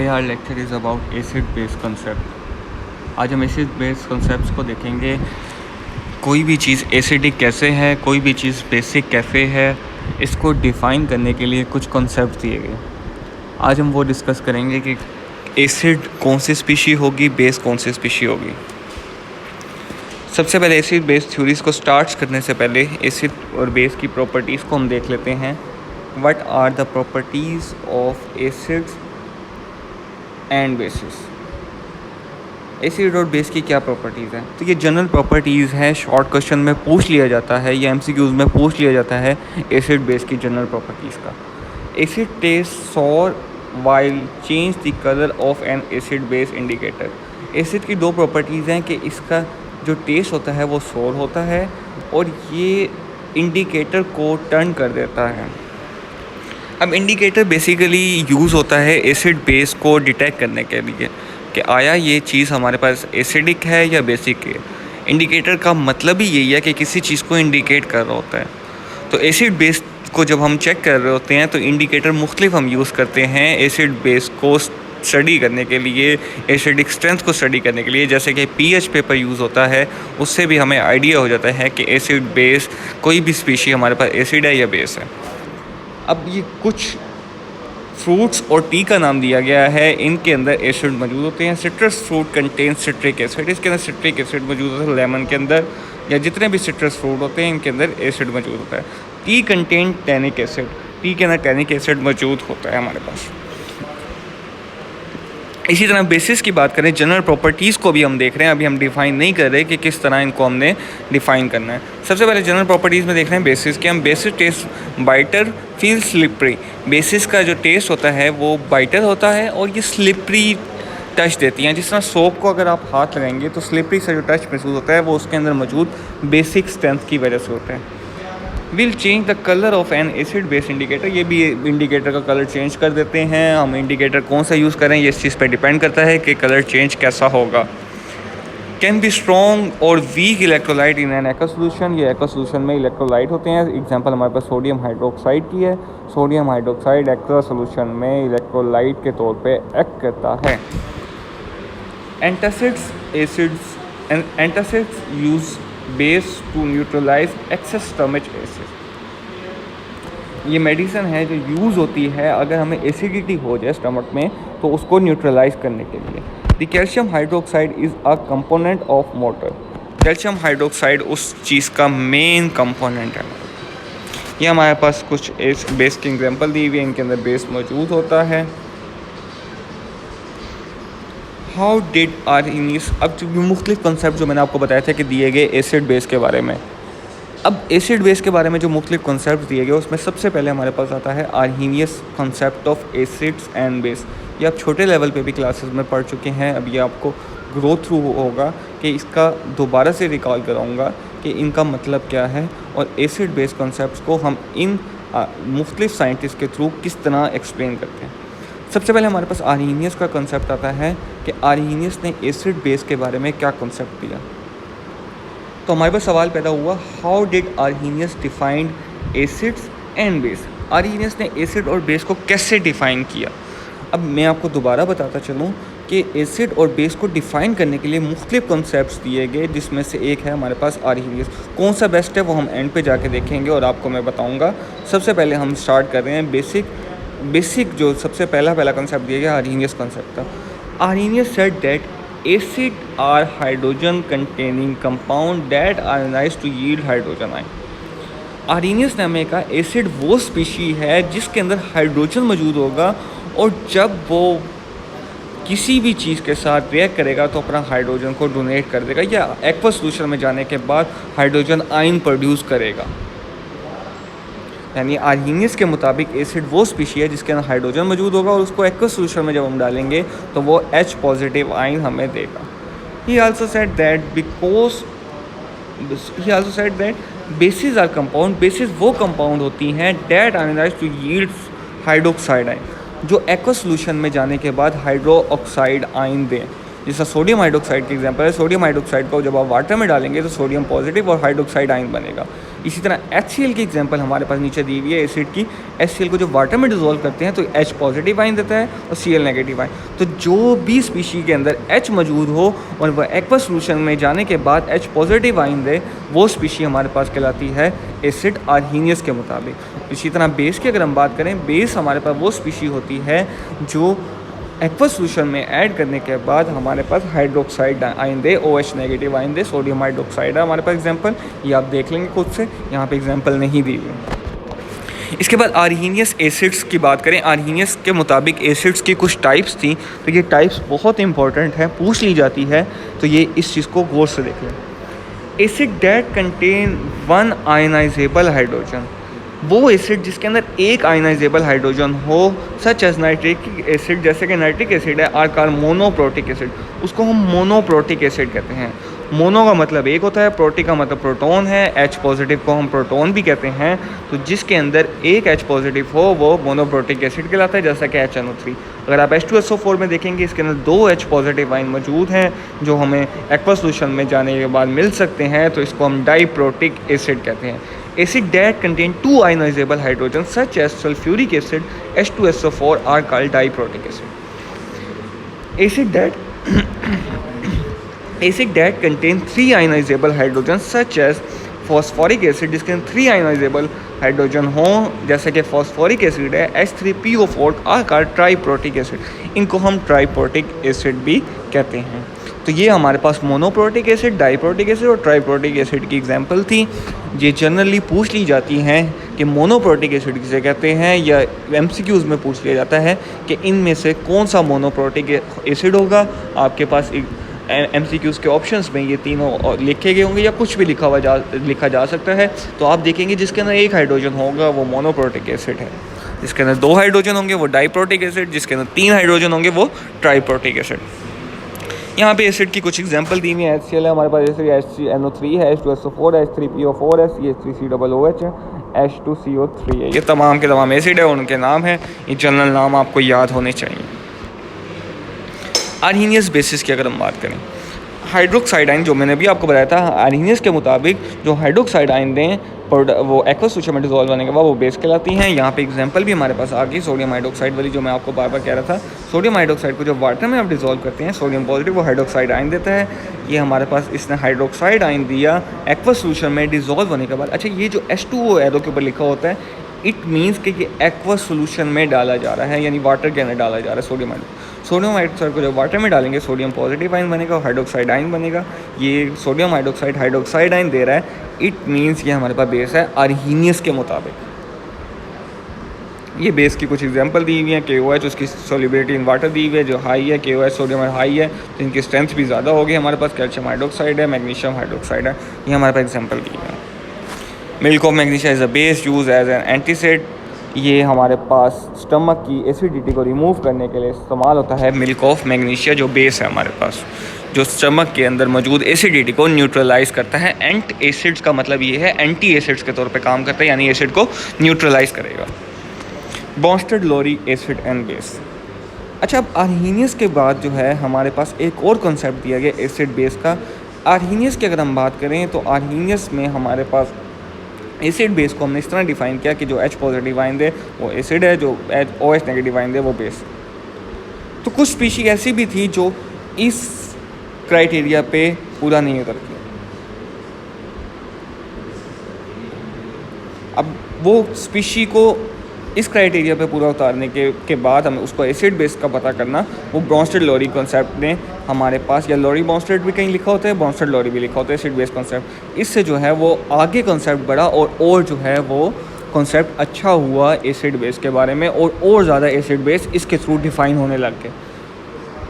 Our lecture is about acid base concept. आज हम acid base concepts को देखेंगे। कोई भी चीज़ एसिडिक कैसे है, कोई भी चीज़ बेसिक कैसे है, इसको डिफ़ाइन करने के लिए कुछ कॉन्सेप्ट दिए गए। आज हम वो डिस्कस करेंगे कि एसिड कौन सी स्पीशी होगी, बेस कौन सी स्पीशी होगी। सबसे पहले एसिड बेस थ्योरीज़ को स्टार्ट करने से पहले एसिड और बेस की प्रॉपर्टीज़ को हम देख लेते हैं। What are the properties of acids and bases. Acid और बेस की क्या प्रॉपर्टीज़ हैं? तो ये जनरल प्रॉपर्टीज़ है, शॉर्ट क्वेश्चन में पूछ लिया जाता है या एमसीक्यूज़ में पूछ लिया जाता है एसिड बेस की जनरल प्रॉपर्टीज़ का। Acid taste sour while change the colour of an acid base indicator. Acid की दो प्रॉपर्टीज़ हैं कि इसका जो टेस्ट होता है वो सोर होता है और ये इंडिकेटर को टर्न कर देता है। अब इंडिकेटर बेसिकली यूज़ होता है एसिड बेस को डिटेक्ट करने के लिए कि आया ये चीज़ हमारे पास एसिडिक है या बेसिक है। इंडिकेटर का मतलब ही यही है कि किसी चीज़ को इंडिकेट कर रहा होता है। तो एसिड बेस को जब हम चेक कर रहे होते हैं तो इंडिकेटर मुख्तलिफ हम यूज़ करते हैं एसिड बेस को स्टडी करने के लिए, एसिडिक स्ट्रेंथ को स्टडी करने के लिए। जैसे कि पीएच पेपर यूज़ होता है, उससे भी हमें आइडिया हो जाता है कि एसिड बेस कोई भी स्पीशी हमारे पास एसिड है या बेस है। अब ये कुछ फ्रूट्स और टी का नाम दिया गया है, इनके अंदर एसिड मौजूद होते हैं। Citrus fruit contain citric acid, इसके अंदर सिट्रिक एसिड मौजूद होता है। लेमन के अंदर या जितने भी सिट्रस फ्रूट होते हैं इनके अंदर एसिड मौजूद होता है। T contain tannic acid, T के अंदर टैनिक एसिड मौजूद होता है हमारे पास। इसी तरह बेसिस की बात करें, जनरल प्रॉपर्टीज़ को भी हम देख रहे हैं। अभी हम डिफ़ाइन नहीं कर रहे कि किस तरह इनको हमने डिफ़ाइन करना है। सबसे पहले जनरल प्रॉपर्टीज़ में देख रहे हैं बेसिस के। हम bases taste bitter feel slippery. Bases का जो टेस्ट होता है वो बाइटर होता है और ये स्लिपरी टच देती हैं। जिस तरह सोप को अगर आप हाथ लगाएंगे तो स्लिपरी सा जो टच महसूस होता है वो उसके अंदर मौजूद बेसिक स्ट्रेंथ की वजह से होता है। Will change the colour of an acid base indicator. ये भी इंडिकेटर का कलर चेंज कर देते हैं। हम इंडिकेटर कौन सा यूज़ करें ये इस चीज़ पर डिपेंड करता है कि कलर चेंज कैसा होगा। Can be strong or weak electrolyte in an aqua solution. ये एक्वा सोल्यूशन में इलेक्ट्रोलाइट होते हैं। एग्जांपल हमारे पास सोडियम हाइड्रोक्साइड की है। सोडियम हाइड्रोक्साइड एक्वा सोल्यूशन में इलेक्ट्रोलाइट के तौर पे एक्ट करता है। Antacids use base to neutralise excess stomach acid. ये मेडिसिन है जो यूज़ होती है अगर हमें एसिडिटी हो जाए स्टमक में तो उसको न्यूट्रलाइज करने के लिए। The calcium hydroxide is a component of motor. Calcium hydroxide उस चीज़ का मेन कंपोनेंट है। ये हमारे पास कुछ बेस की एग्जांपल दी हुई है, इनके अंदर बेस मौजूद होता है। How did Arrhenius. अब जो मुख्तलिफ कॉन्सेप्ट जो मैंने आपको बताया था कि दिए गए एसिड बेस के बारे में। अब एसिड बेस के बारे में जो मुख्तलिफ कॉन्सेप्ट दिए गए उसमें सबसे पहले हमारे पास आता है Arrhenius concept of acids and base. ये आप छोटे लेवल पे भी क्लासेस में पढ़ चुके हैं। अब ये आपको ग्रो थ्रू होगा कि इसका दोबारा से रिकॉल कराऊंगा कि इनका मतलब क्या है और एसिड बेस कॉन्सेप्ट्स को हम इन मुख्तलिफ साइंटिस्ट के थ्रू किस तरह एक्सप्लेन करते हैं। सबसे पहले हमारे पास आर्हीनियस का कॉन्सेप्ट आता है कि आर्हीनियस ने एसिड बेस के बारे में क्या कॉन्सेप्ट दिया। तो हमारे पास सवाल पैदा हुआ, how did Arrhenius defined acids and base. Arrhenius ने एसिड और बेस को कैसे डिफ़ाइन किया। अब मैं आपको दोबारा बताता चलूँ कि एसिड और बेस को डिफ़ाइन करने के लिए मुख्तलिफ कॉन्सेप्ट्स दिए गए, जिसमें से एक है हमारे पास आर्हीनियस। कौन सा बेस्ट है वो हम एंड पे जाके देखेंगे और आपको मैं बताऊँगा। सबसे पहले हम स्टार्ट कर रहे हैं बेसिक जो सबसे पहला कॉन्सेप्ट दिया गया आर्हीनियस कॉन्सेप्ट था। Arrhenius said that acid are hydrogen containing compound that ionise to yield hydrogen ion. Arrhenius ने हमें कहा एसिड वो स्पीशी है जिसके अंदर हाइड्रोजन मौजूद होगा और जब वो किसी भी चीज़ के साथ रिएक्ट करेगा तो अपना हाइड्रोजन को डोनेट कर देगा या एक्वा सोल्यूशन में जाने के बाद हाइड्रोजन आयन प्रोड्यूस करेगा। यानी आर्हीनियस के मुताबिक एसिड वो स्पीशी है जिसके अंदर हाइड्रोजन मौजूद होगा और उसको एक्वा सोल्यूशन में जब हम डालेंगे तो वो H पॉजिटिव आयन हमें देगा। He also said that bases are compound. Bases वो कंपाउंड होती हैं that ionise to yield hydroxide ion, जो एक्वा सोल्यूशन में जाने के बाद हाइड्रो ऑक्साइड आयन दें। जैसा सोडियम हाइड्रोक्साइड की एग्जांपल है। सोडियम हाइड्रोक्साइड को जब आप वाटर में डालेंगे तो सोडियम पॉजिटिव और हाइड्रोक्साइड आयन बनेगा। इसी तरह HCl की एग्जांपल हमारे पास नीचे दी हुई है एसिड की। HCl को जो वाटर में डिज़ोल्व करते हैं तो H पॉजिटिव आइन देता है और Cl नेगेटिव आइन। तो जो भी स्पीशी के अंदर H मौजूद हो और वह एक्वस सोल्यूशन में जाने के बाद H पॉजिटिव आइन दे, वो स्पीशी हमारे पास कहलाती है एसिड आर्हीनियस के मुताबिक। इसी तरह बेस की अगर हम बात करें, बेस हमारे पास वो स्पीशी होती है जो एक्वस सोल्यूशन में ऐड करने के बाद हमारे पास हाइड्रोक्साइड आइन दे, OH नेगेटिव आइन दे, सोडियम हाइड्रोक्साइड है हमारे पास एग्जांपल, ये आप देख लेंगे खुद से, यहाँ पे एग्जांपल नहीं दी हुई। इसके बाद आर्हीनियस एसिड्स की बात करें, आर्हीनियस के मुताबिक एसिड्स की कुछ टाइप्स थी, तो ये टाइप्स बहुत इंपॉर्टेंट है, पूछ ली जाती है, तो ये इस चीज़ को गौर से देख लें। Acid that contain one ionisable hydrogen, वो एसिड जिसके अंदर एक आयनाइजेबल हाइड्रोजन हो, सच एज नाइट्रिक एसिड, जैसे कि नाइट्रिक एसिड है, आर कॉल्ड मोनोप्रोटिक एसिड, उसको हम मोनोप्रोटिक एसिड कहते हैं। मोनो का मतलब एक होता है, प्रोटिक का मतलब प्रोटॉन है, H पॉजिटिव को हम प्रोटॉन भी कहते हैं। तो जिसके अंदर एक H पॉजिटिव हो वो मोनोप्रोटिक एसिड कहलाता है, जैसा कि HNO3। अगर आप H2SO4 में देखेंगे, इसके अंदर 2 H पॉजिटिव आइन मौजूद हैं जो हमें एक्वस सोल्यूशन में जाने के बाद मिल सकते हैं, तो इसको हम डाईप्रोटिक एसिड कहते हैं। Acid that contain 2 ionizable hydrogen such as sulphuric acid H2SO4 are called diprotic acid. Acid that contain 3 ionizable hydrogen such as phosphoric acid, जिसके अंदर 3 आयनाइजेबल हाइड्रोजन हों, जैसे कि फॉस्फोरिक एसिड है H3PO4 आर कॉल्ड ट्राईप्रोटिक एसिड, इनको हम ट्राईप्रोटिक acid भी कहते हैं। तो ये हमारे पास मोनोप्रोटिक एसिड, डाईप्रोटिक एसिड और ट्राईप्रोटिक एसिड की एग्जांपल थी। ये जनरली पूछ ली जाती हैं कि मोनोप्रोटिक एसिड किसे कहते हैं, या MCQs में पूछ लिया जाता है कि इनमें से कौन सा मोनोप्रोटिक एसिड होगा। आपके पास MCQs के ऑप्शंस में ये तीनों लिखे गए होंगे या कुछ भी लिखा जा सकता है। तो आप देखेंगे जिसके अंदर एक हाइड्रोजन होगा वो मोनोप्रोटिक एसिड है, जिसके अंदर 2 हाइड्रोजन होंगे वो डाईप्रोटिक एसिड, जिसके अंदर 3 हाइड्रोजन होंगे वो ट्राईप्रोटिक एसिड। यहाँ पे एसिड की कुछ एग्जांपल दी हुई है। HCl है हमारे पास, जैसे HNO3 है, H2SO4 है, H3PO4 है, CH3COOH है, H2CO3 है। ये तमाम के तमाम एसिड है, उनके नाम है, ये जनरल नाम आपको याद होने चाहिए। आर्हीनियस बेसिस की अगर हम बात करें, हाइड्रोक्साइड आइन जो मैंने भी आपको बताया था, आर्हीनियस के मुताबिक जो हाइड्रोक्साइड आइन दें वो एक्वस सोल्यूशन में डिज़ोल्व होने के बाद वो बेस कहलाती हैं। यहाँ पे एग्जांपल भी हमारे पास आ गई सोडियम हाइड्रोक्साइड वाली, जो मैं आपको बार बार कह रहा था। सोडियम हाइड्रोक्साइड को जो वाटर में आप डिज़ोल्व करते हैं, सोडियम पॉजिटिव वो हाइड्रोक्साइड आइन देता है। ये हमारे पास इसने हाइड्रोक्साइड आइन दिया एक्वस सोल्यूशन में डिज़ोल्व होने के बाद। अच्छा, ये जो H2O एरो के ऊपर लिखा होता है, इट मीन्स कि ये एक्वस सोल्यूशन में डाला जा रहा है, यानी वाटर के अंदर डाला जा रहा है। सोडियम हाइड्रोक्साइड को जब वाटर में डालेंगे सोडियम पॉजिटिव आइन बनेगा और हाइड्रोक्साइड आइन बनेगा। ये सोडियम हाइड्रोक्साइड आइन दे रहा है, इट मीन्स ये हमारे पास बेस है आर्हीनियस के मुताबिक। ये बेस की कुछ एग्जांपल दी हुई है। KOH, उसकी सोल्युबिलिटी इन वाटर दी हुई है जो हाई है, KOH सोडियम हाई है तो इनकी स्ट्रेंथ भी ज़्यादा होगी। हमारे पास कैल्शियम हाइड्रोक्साइड है, मैग्नीशियम हाइड्रोक्साइड है, ये हमारे पास एग्जांपल दी हुई है। Milk of magnesia as a base use as an antacid, ये हमारे पास स्टमक की एसिडिटी को रिमूव करने के लिए इस्तेमाल होता है। मिल्क ऑफ मैग्नीशिया जो बेस है हमारे पास, जो स्टमक के अंदर मौजूद एसिडिटी को न्यूट्रलाइज करता है। एंट एसिड्स का मतलब ये है एंटी एसिड्स के तौर पे काम करता है, यानी एसिड को न्यूट्रलाइज करेगा। Brønsted lorry acid and base. अच्छा, अब आर्हीनियस के बाद जो है हमारे पास एक और कॉन्सेप्ट दिया गया एसिड बेस का। आर्हीनियस की अगर हम बात करें तो आर्हीनियस में हमारे पास एसिड बेस को हमने इस तरह डिफ़ाइन किया कि जो H पॉजिटिव आइन दे वो एसिड है, जो OH नेगेटिव आइन दे वो बेस। तो कुछ स्पीशी ऐसी भी थी जो इस क्राइटेरिया पे पूरा नहीं उतरती। अब वो स्पीशी को इस क्राइटेरिया पे पूरा उतारने के बाद हमें उसको एसिड बेस का पता करना, वो ब्रॉन्स्टेड लोरी कॉन्सेप्ट ने हमारे पास, या लोरी ब्रॉन्स्टेड भी कहीं लिखा होता है, ब्रॉन्स्टेड लोरी भी लिखा होता है, एसिड बेस कॉन्सेप्ट। इससे जो है वो आगे कॉन्सेप्ट बढ़ा और जो है वो कॉन्सेप्ट अच्छा हुआ एसिड बेस के बारे में, और ज़्यादा एसिड बेस इसके थ्रू डिफ़ाइन होने लग गए।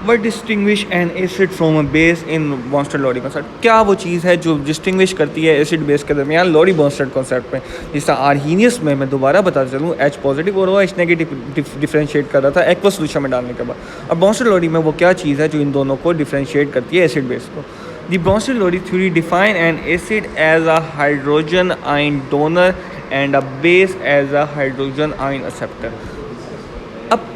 What distinguish an acid from a base in Bronsted Lowry concept, क्या वो चीज़ है जो डिस्टिंग्विश करती है एसिड बेस के दरमियान लोरी बॉन्स्टेड कॉन्सेप्ट में। जिस तरह आर्हीनियस में मैं दोबारा बता चलूँ, H पॉजिटिव और OH नेगेटिव डिफ्रेंशिएट कर रहा था एक्वस सोल्यूशन में डालने के बाद। अब बॉन्स्टेड लोरी में वो क्या चीज़ है जो इन दोनों को डिफ्रेंशिएट करती है एसिड बेस को। The Bronsted Lowry theory define an acid as a hydrogen ion donor and a base as a hydrogen ion acceptor. अब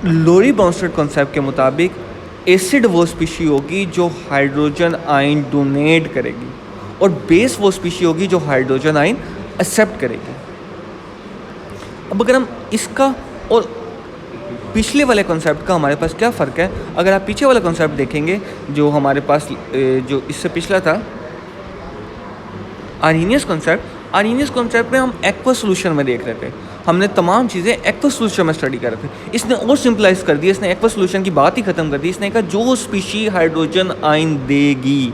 लोरी ब्रॉन्स्टेड कॉन्सेप्ट के मुताबिक एसिड वो स्पीशी होगी जो हाइड्रोजन आइन डोनेट करेगी, और बेस वो स्पीशी होगी जो हाइड्रोजन आइन एक्सेप्ट करेगी। अब अगर हम इसका और पिछले वाले कॉन्सेप्ट का हमारे पास क्या फ़र्क है, अगर आप पीछे वाला कॉन्सेप्ट देखेंगे जो हमारे पास जो इससे पिछला था आर्हीनियस कॉन्सेप्ट में हम एक्वस सोल्यूशन में देख रहे थे, हमने तमाम चीज़ें एक्वस सोल्यूशन में स्टडी कर रहे थे। इसने और सिंपलाइज कर दिया, इसने एक्वस सोल्यूशन की बात ही ख़त्म कर दी। इसने कहा जो स्पीशी हाइड्रोजन आयन देगी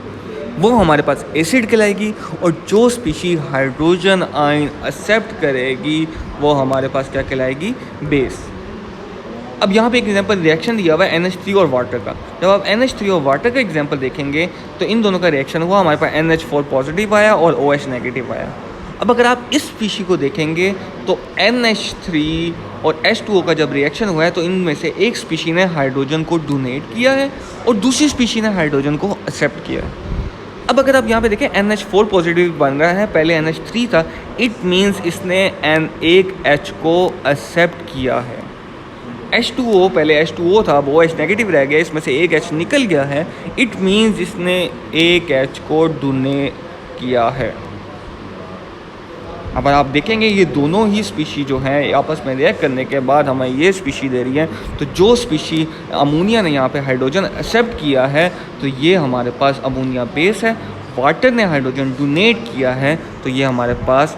वो हमारे पास एसिड कहलाएगी, और जो स्पीशी हाइड्रोजन आयन एक्सेप्ट करेगी वो हमारे पास क्या कहलाएगी, बेस। अब यहाँ पे एक एग्जांपल रिएक्शन दिया हुआ है NH3 और वाटर का। जब आप NH3 और वाटर का एग्जांपल देखेंगे तो इन दोनों का रिएक्शन हुआ, हमारे पास NH4 पॉजिटिव आया और OH नेगेटिव आया। अब अगर आप इस स्पीशी को देखेंगे तो NH3 और H2O का जब रिएक्शन हुआ है तो इनमें से एक स्पीशी ने हाइड्रोजन को डोनेट किया है और दूसरी स्पीशी ने हाइड्रोजन को एक्सेप्ट किया है। अब अगर आप यहाँ पे देखें NH4 पॉजिटिव बन रहा है, पहले NH3 था, इट मीन्स इसने एक H को एक्सेप्ट किया है। H2O पहले H2O था, अब OH नेगेटिव रह गया, इसमें से एक H निकल गया है, इट मीन्स इसने एक H को डोनेट किया है। अब आप देखेंगे ये दोनों ही स्पीशी जो हैं आपस में रिएक्ट करने के बाद हमें ये स्पीशी दे रही है, तो जो स्पीशी अमोनिया ने यहाँ पे हाइड्रोजन एक्सेप्ट किया है तो ये हमारे पास अमोनिया बेस है, वाटर ने हाइड्रोजन डोनेट किया है तो ये हमारे पास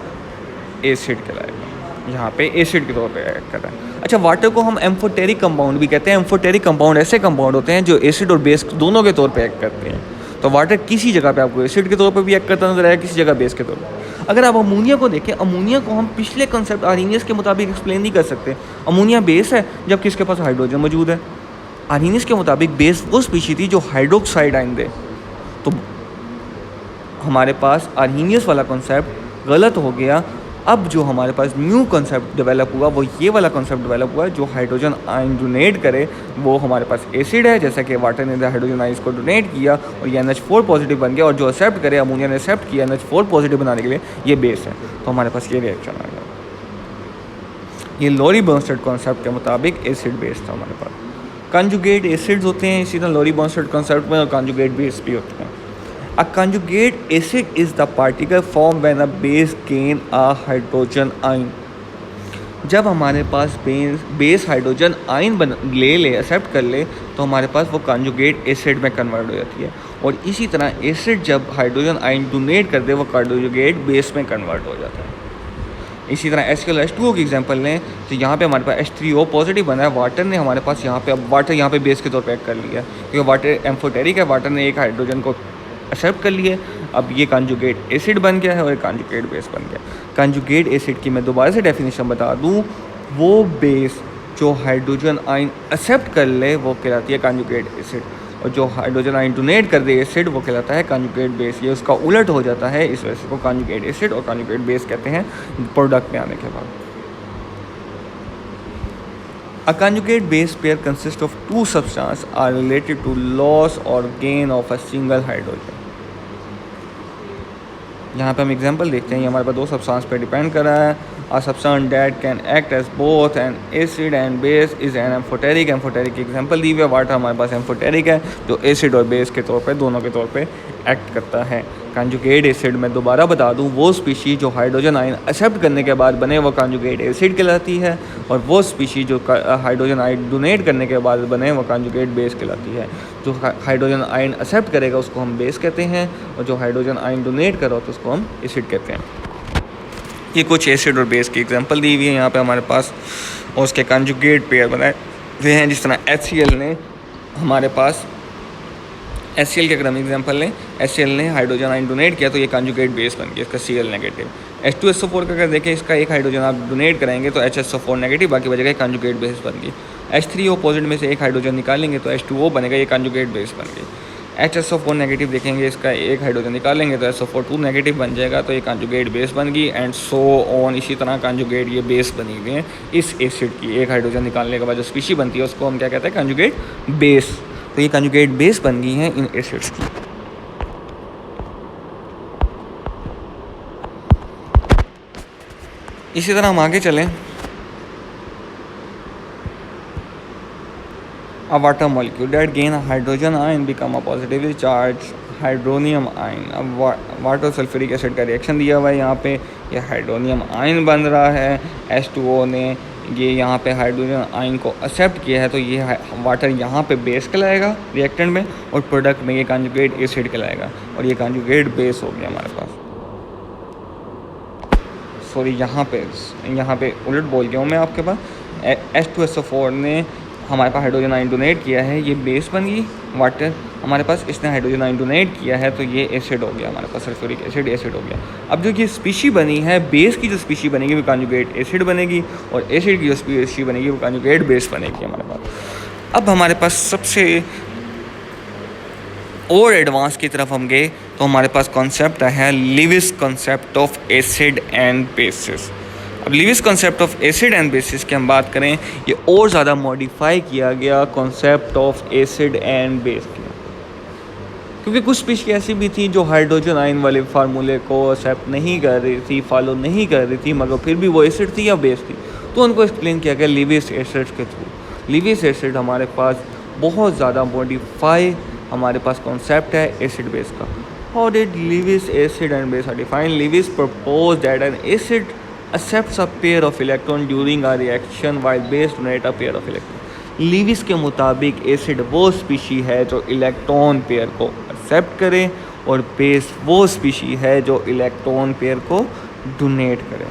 एसिड कहलाएगा, यहाँ पे एसिड के तौर पे एक्ट कर रहा है। अच्छा, वाटर को हम एम्फोटेरिक कंपाउंड भी कहते हैं। एम्फोटेरिक कंपाउंड ऐसे कंपाउंड होते हैं जो एसिड और बेस दोनों के तौर पे एक्ट करते हैं। तो वाटर किसी जगह पे आपको एसिड के तौर पे भी एक्ट करता नजर आएगा, किसी जगह बेस के तौर पे। अगर आप अमोनिया को देखें, अमोनिया को हम पिछले कंसेप्ट आर्हीनियस के मुताबिक एक्सप्लेन नहीं कर सकते। अमोनिया बेस है जबकि इसके पास हाइड्रोजन मौजूद है। आर्हीनियस के मुताबिक बेस वो स्पीशी थी जो हाइड्रोक्साइड आयन दे, तो हमारे पास आर्हीनियस वाला कॉन्सेप्ट गलत हो गया। अब जो हमारे पास न्यू कॉन्सेप्ट डेवलप हुआ वो ये वाला कॉन्सेप्ट डेवलप हुआ, जो हाइड्रोजन आयन डोनेट करे वो हमारे पास एसिड है, जैसा कि वाटर ने हाइड्रोजन आयन को डोनेट किया और ये NH4 पॉजिटिव बन गया, और जो एक्सेप्ट करे अमोनिया ने एक्सेप्ट किया NH4 पॉजिटिव बनाने के लिए, ये बेस है। तो हमारे पास ये रिएक्शन आ गया। ये लॉरी बर्नस्टेड कॉन्सेप्ट के मुताबिक एसिड बेस था हमारे पास। कंजुगेट एसिड्स होते हैं इसी तरह लॉरी बर्नस्टेड कॉन्सेप्ट में, और कंजुगेट बेस भी होते हैं। A conjugate acid is the particle formed when a base gain a hydrogen ion. जब हमारे पास बेस हाइड्रोजन आयन ले एक्सेप्ट कर ले तो हमारे पास वो कंजुगेट एसिड में कन्वर्ट हो जाती है, और इसी तरह एसिड जब हाइड्रोजन आयन डोनेट कर दे वो कंजुगेट बेस में कन्वर्ट हो जाता है। इसी तरह HCl H2O की एग्जांपल लें तो यहाँ पे हमारे पास H3O पॉजिटिव बना है, वाटर ने हमारे पास यहाँ पे, अब वाटर यहाँ पे बेस के तौर पे एक्ट कर लिया क्योंकि वाटर एम्फोटेरिक है, वाटर ने एक हाइड्रोजन को एक्सेप्ट कर लिए। अब ये कंजुगेट एसिड बन गया है और एक कंजुगेट बेस बन गया। कंजुगेट एसिड की मैं दोबारा से डेफिनेशन बता दूं, वो बेस जो हाइड्रोजन आयन एक्सेप्ट कर ले वो कहलाती है कंजुगेट एसिड, और जो हाइड्रोजन आयन डोनेट कर दे एसिड वो कहलाता है कंजुगेट बेस। ये उसका उलट हो जाता है, इस वजह से को कंजुगेट एसिड और कंजुगेट बेस कहते हैं प्रोडक्ट में आने के बाद। A conjugate base pair consists of two substances are related to loss or gain of a single hydrogen. यहाँ पे हम एग्जांपल देखते हैं, ये हमारे पास दो सब्सटेंस पे डिपेंड कर रहा है। A substance that can act as both an acid and base is an amphoteric. Amphoteric की एग्जांपल दी हुई है, वाटर हमारे पास एम्फोटेरिक है जो एसिड और बेस के तौर पे दोनों के तौर पे एक्ट करता है। कंजुगेट एसिड में दोबारा बता दूं, वो स्पीशी जो हाइड्रोजन आयन एक्सेप्ट करने के बाद बने वो कंजुगेट एसिड कहलाती है, और वो स्पीशी जो हाइड्रोजन आयन डोनेट करने के बाद बने वो कंजुगेट बेस कहलाती है। जो हाइड्रोजन आयन एक्सेप्ट करेगा उसको हम बेस कहते हैं, और जो हाइड्रोजन आयन डोनेट करो तो उसको हम एसिड कहते हैं। ये कुछ एसिड और बेस की एग्जांपल दी हुई है यहाँ पे हमारे पास, और उसके कंजुगेट पेयर बनाए हुए हैं। जिस तरह HCl ने हमारे पास, HCl के अगर हम एग्जांपल लें, HCl ने हाइड्रोजन आयन डोनेट किया तो ये कंजुगेट बेस बन गया, इसका Cl नेगेटिव। H2SO4 का अगर देखें, इसका एक हाइड्रोजन आप डोनेट कराएंगे तो HSO4 नेगेटिव, बाकी बचेगा कंजुगेट बेस बन गई। H3O पॉजिटिव में से एक हाइड्रोजन निकालेंगे तो H2O बनेगा, ये कंजुगेट बेस बन गई। HSO4 नेगेटिव देखेंगे, इसका एक हाइड्रोजन निकालेंगे तो SO4 नेगेटिव बन जाएगा, तो ये कंजुगेट बेस बन गई, एंड सो ऑन। इसी तरह कंजुगेट ये बेस बनी हुई है इस एसिड की, एक हाइड्रोजन निकालने के बाद जो स्पीशी बनती है उसको हम क्या कहते हैं, कंजुगेट बेस। तो ये कंजुगेट बेस बन गई हैं इन एसिड्स की। इसी तरह हम आगे चलें। A water molecule that gain a hydrogen ion become a positively charged hydronium ion. अब वाटर सल्फ्यूरिक एसिड का रिएक्शन दिया हुआ है यहाँ पे, ये हाइड्रोनियम आयन बन रहा है। H2O ने ये यहाँ पे हाइड्रोजन आयन को एक्सेप्ट किया है, तो ये वाटर यहाँ पे बेस कहलाएगा रिएक्टेंट में, और प्रोडक्ट में ये कॉन्जुगेट एसिड कहलाएगा, और ये कॉन्जुगेट बेस हो गया हमारे पास। सॉरी, यहाँ पे उलट बोल गया हूँ मैं आपके पास। H2SO4 ने हमारे पास हाइड्रोजन आयन डोनेट किया है, ये बेस बन गई वाटर हमारे पास, इसने हाइड्रोजन आयन डोनेट किया है, तो ये एसिड हो गया हमारे पास, सल्फ्यूरिक एसिड हो गया। अब जो ये स्पीशी बनी है, बेस की जो स्पीशी बनेगी वो कॉन्जुगेट एसिड बनेगी, और एसिड की जो स्पीशी बनेगी वो कॉन्जुगेट बेस बनेगी हमारे पास। अब हमारे पास सबसे और एडवांस की तरफ हम गए तो हमारे पास कॉन्सेप्ट है Lewis concept of acid and bases. अब Lewis concept of acid and bases की हम बात करें, ये और ज़्यादा मॉडिफाई किया गया concept of acid and base की, क्योंकि कुछ स्पीशी ऐसी भी थी जो हाइड्रोजन आयन वाले फार्मूले को एक्सेप्ट नहीं कर रही थी, फॉलो नहीं कर रही थी, मगर फिर भी वो एसिड थी या बेस थी, तो उनको एक्सप्लेन किया गया लिविस एसिड के थ्रू। लिविस एसिड हमारे पास बहुत ज़्यादा मॉडिफाई हमारे पास कॉन्सेप्ट है एसिड बेस का। How did Lewis acid and base are defined? Lewis propose that an acid accepts a pair of electron during a reaction while base donate a pair of electron। Lewis के मुताबिक acid वो species है जो electron pair को accept करे, और base वो species है जो इलेक्ट्रॉन पेयर को डोनेट करे।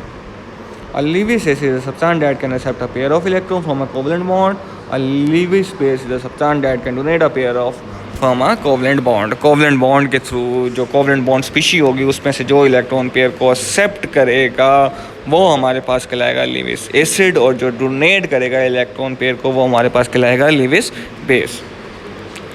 A Lewis acid is a substance that can accept a pair of electrons from a covalent bond. A Lewis base is a substance that can donate a pair of from a covalent bond। Covalent bond के through जो covalent bond species होगी उसमें से जो electron pair को accept करेगा वो हमारे पास कहलाएगा लिविस एसिड, और जो डोनेट करेगा इलेक्ट्रॉन पेयर को वो हमारे पास कहलाएगा लिविस बेस।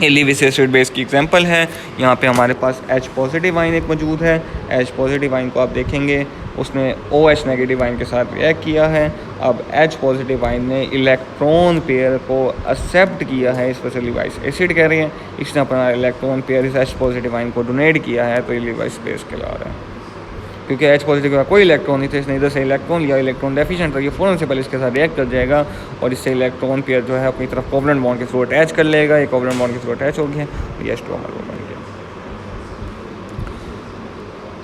ये लिविस एसिड बेस की एग्जांपल है। यहाँ पे हमारे पास H पॉजिटिव आयन एक मौजूद है। H पॉजिटिव आयन को आप देखेंगे उसने OH नेगेटिव आयन के साथ रिएक्ट किया है। अब H पॉजिटिव आयन ने इलेक्ट्रॉन पेयर को एक्सेप्ट किया है, इस वजह से लिविस एसिड कह रहे हैं। इसने अपना इलेक्ट्रॉन पेयर इस H पॉजिटिव आयन को डोनेट किया है, तो ये लिविस बेस कहला रहा है। क्योंकि H पॉजिटिव का कोई इलेक्ट्रॉन नहीं था, इसने इधर से इलेक्ट्रॉन लिया, इलेक्ट्रॉन डेफिशिएंट था, ये फ़ौरन से पहले इसके साथ रिएक्ट कर जाएगा और इससे इलेक्ट्रॉन पेयर जो है अपनी तरफ कोवलेंट बॉन्ड के थ्रू अटैच कर लेगा। ये कोवलेंट बॉन्ड के थ्रू अटैच हो गया, तो ये H2 हमारा बन गया।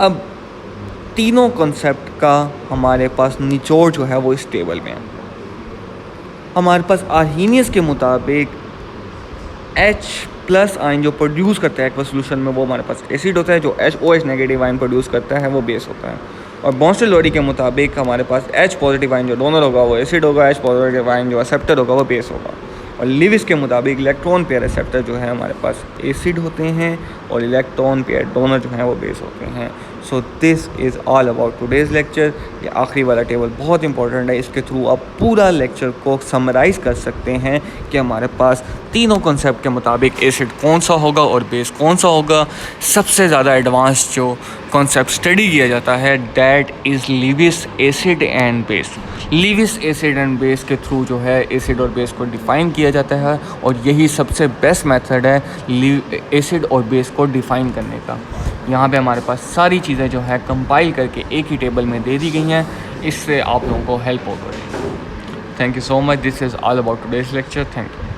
अब तीनों कॉन्सेप्ट का हमारे पास निचोड़ जो है वो इस टेबल में है। हमारे पास आर्हीनियस के मुताबिक H प्लस आयन जो प्रोड्यूस करता है एक्वस सोल्यूशन में वो हमारे पास एसिड होता है, जो OH नेगेटिव आयन प्रोड्यूस करता है वो बेस होता है। और बॉन्स्टेल लॉरी के मुताबिक हमारे पास H पॉजिटिव आयन जो डोनर होगा वो एसिड होगा, H पॉजिटिव आयन जो एक्सेप्टर होगा वो बेस होगा। और लिविस के मुताबिक इलेक्ट्रॉन पेयर एक्सेप्टर जो है हमारे पास एसिड होते हैं, और इलेक्ट्रॉन पेयर डोनर जो हैं वो बेस होते हैं। So this is all about today's lecture. ये आखिरी वाला टेबल बहुत इंपॉर्टेंट है, इसके थ्रू आप पूरा लेक्चर को समराइज़ कर सकते हैं कि हमारे पास तीनों कॉन्सेप्ट के मुताबिक एसिड कौन सा होगा और बेस कौन सा होगा। सबसे ज़्यादा एडवांस जो कॉन्सेप्ट स्टडी किया जाता है that is Lewis acid and base. Lewis acid and base के थ्रू जो है एसिड और बेस को डिफ़ाइन किया जाता है, और यही सबसे बेस्ट मेथड है एसिड और बेस को डिफ़ाइन करने का। यहाँ पे हमारे पास सारी चीज़ें जो है कंपाइल करके एक ही टेबल में दे दी गई हैं, इससे आप लोगों को हेल्प होगी। Thank you so much. This is all about today's lecture. Thank you.